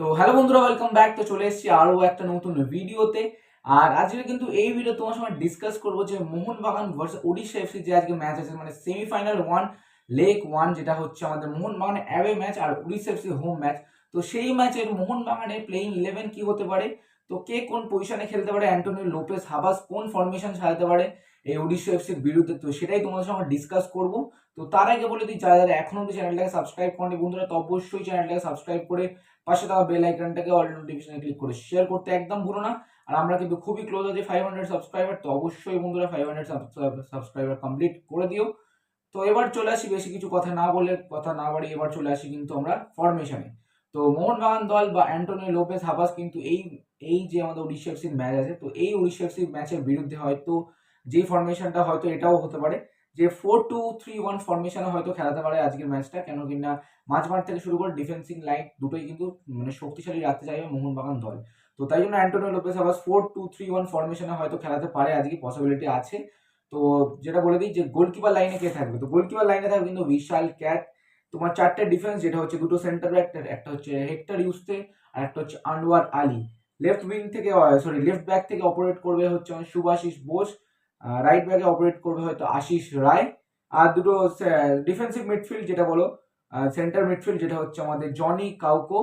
তো হ্যালো বন্ধুরা, welcome back. তো চলে এসেছি আরও একটা নতুন ভিডিওতে। আর আজকে কিন্তু এই ভিডিও তোমার সঙ্গে ডিসকাস করবো যে মোহনবাগান ভার্সেস ওড়িশা এফসি যে আজকে ম্যাচ আছে, মানে সেমিফাইনাল ওয়ান লেগ ওয়ান, যেটা হচ্ছে আমাদের মোহনবাগান অ্যাওয়ে ম্যাচ আর ওড়িশা এফসি হোম ম্যাচ। তো সেই ম্যাচের মোহনবাগানের প্লেইং 11 কি হতে পারে, তো কে কোন পজিশনে খেলতে পারে, অ্যান্টোনিও লোপেস হাবাস কোন ফরমেশন সাজাতে পারে এই ওড়িশা এফসির বিরুদ্ধে, তো সেটাই তোমাদের সঙ্গে ডিসকাস করবো। তো তার আগে বলে দিই, যারা যারা এখনো অব্দি চ্যানেলটাকে সাবস্ক্রাইব করেনি বন্ধুরা, তো অবশ্যই চ্যানেলটাকে সাবস্ক্রাইব করে পাশে থাকা বেল আইকনটাকে অল নোটিফিকেশনে ক্লিক করে শেয়ার করতে একদম ভুলো না। আর আমরা কিন্তু খুবই ক্লোজ আছি 500 সাবস্ক্রাইবার, তো অবশ্যই বন্ধুরা 500 সাবস্ক্রাইবার কমপ্লিট করে দিও। তো এবার চলে আসি, বেশি কিছু কথা না বাড়িয়ে এবার চলে আসি কিন্তু আমরা ফরমেশনে। তো মোহনবাগান দল বা অ্যান্টোনিও লোপেস হাবাস কিন্তু এই এই যে আমাদের ওড়িশা এফসির ম্যাচ আছে, তো এই ওড়িশা এফসির ম্যাচের বিরুদ্ধে হয়তো যে ফরমেশনটা হয়তো এটাও হতে পারে যে 4-2-3-1 ফরমেশনে হয়তো খেলাতে পারে আজকের ম্যাচটা, কেন কিনা মাঝমাঠ থেকে শুরু করে ডিফেন্সিং লাইন দুটোই কিন্তু মানে শক্তিশালী রাখতে চাইবে মোহনবাগান দল। তো তাই জন্য অ্যান্টোনিও লোপেস হাবাস 4-2-3-1 ফরমেশনে হয়তো খেলাতে পারে, আজকে পসিবিলিটি আছে। তো যেটা বলে দিই যে গোলকিপার লাইনে কে থাকবে, তো গোলকিপার লাইনে থাকবে কিন্তু বিশাল ক্যাট। তোমার চারটে ডিফেন্স, যেটা হচ্ছে দুটো সেন্টার ব্যাক, একটা হচ্ছে হেক্টর ইউসতে আর একটা হচ্ছে আনোয়ার আলী। লেফট ব্যাক থেকে অপারেট করবে হচ্ছে শুভাশিস বোস, রাইট ব্যাকে অপারেট করবে হয়তো আশিস রায়। আর দুটো ডিফেন্সিভ মিডফিল্ড যেটা বলো, সেন্টার মিডফিল্ড যেটা হচ্ছে আমাদের জনি কাউকো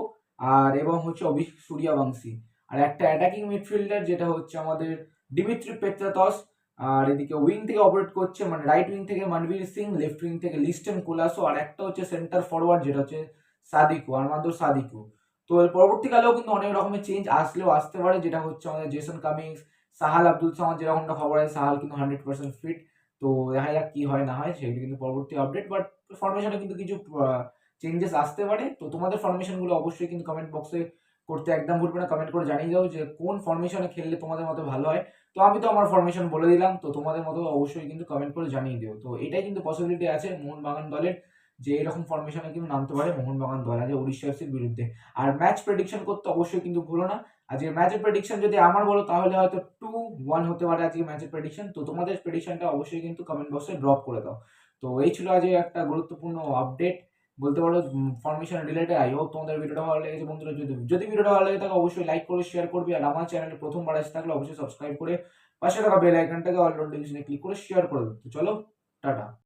আর এবং হচ্ছে অভিষেক সূর্যবংশী। আর একটা অ্যাটাকিং মিডফিল্ডার যেটা হচ্ছে আমাদের দিমিত্রি পেত্রাতস। আর এদিকে উইং থেকে অপারেট করছে, মানে রাইট উইং থেকে মনবীর সিং, লেফট উইং থেকে লিস্টন কোলাসো, আর একটা হচ্ছে সেন্টার ফরওয়ার্ড যেটা হচ্ছে সাদিকু, আরমান্দ সাদিকু। তো এর পরবর্তীকালেও কিন্তু অনেক রকমের চেঞ্জ আসতে পারে, যেটা হচ্ছে আমাদের জেসন কামিংস, সাহাল আব্দুল সামাদ, যেরকমটা খবর আছে সাহাল কিন্তু 100% ফিট। তো দেখা যাক কি হয় না হয়, সেগুলো কিন্তু পরবর্তী আপডেট। বাট ফরমেশনে কিন্তু কিছু চেঞ্জেস আসতে পারে। তো তোমাদের ফরমেশনগুলো অবশ্যই কিন্তু কমেন্ট বক্সে করতে একদম ভুলবে না, কমেন্ট করে জানিয়ে দাও যে কোন ফরমেশনে খেললে তোমাদের মতো ভালো হয়। তো আমি তো আমার ফরমেশন বলে দিলাম, তো তোমাদের মতো অবশ্যই কিন্তু কমেন্ট করে জানিয়ে দিও। তো এটাই কিন্তু পসিবিলিটি আছে মোহনবাগান দলের, যে এরকম ফরমেশনে কিন্তু নামতে পারে মোহনবাগান দল আজ উড়িষ্যা এফসির বিরুদ্ধে। আর ম্যাচ প্রেডিকশন করতে অবশ্যই কিন্তু ভুলো না। আজকে ম্যাচের প্রেডিকশন যদি আমার বলো তাহলে হয়তো 2-1 হতে পারে আজকে ম্যাচের প্রেডিকশন। তো তোমাদের প্রেডিকশনটা অবশ্যই কিন্তু কমেন্ট বক্সে ড্রপ করে দাও। তো এই ছিল আজকে একটা গুরুত্বপূর্ণ আপডেট বলতে পারো ফরমেশন রিলেটেড। আই হোপ তোমাদের ভিডিওটা ভালো লেগেছে বন্ধুরা। যদি যদি ভিডিওটা ভালো লেগে থাকে অবশ্যই লাইক করে শেয়ার করবে, আর আমার চ্যানেলে প্রথমবার এসে থাকলে অবশ্যই সাবস্ক্রাইব করে পাশে থাকা বেল আইকনটাকে অল নোটিফিকেশনে ক্লিক করে শেয়ার করে দেবে। তো চলো, টাটা।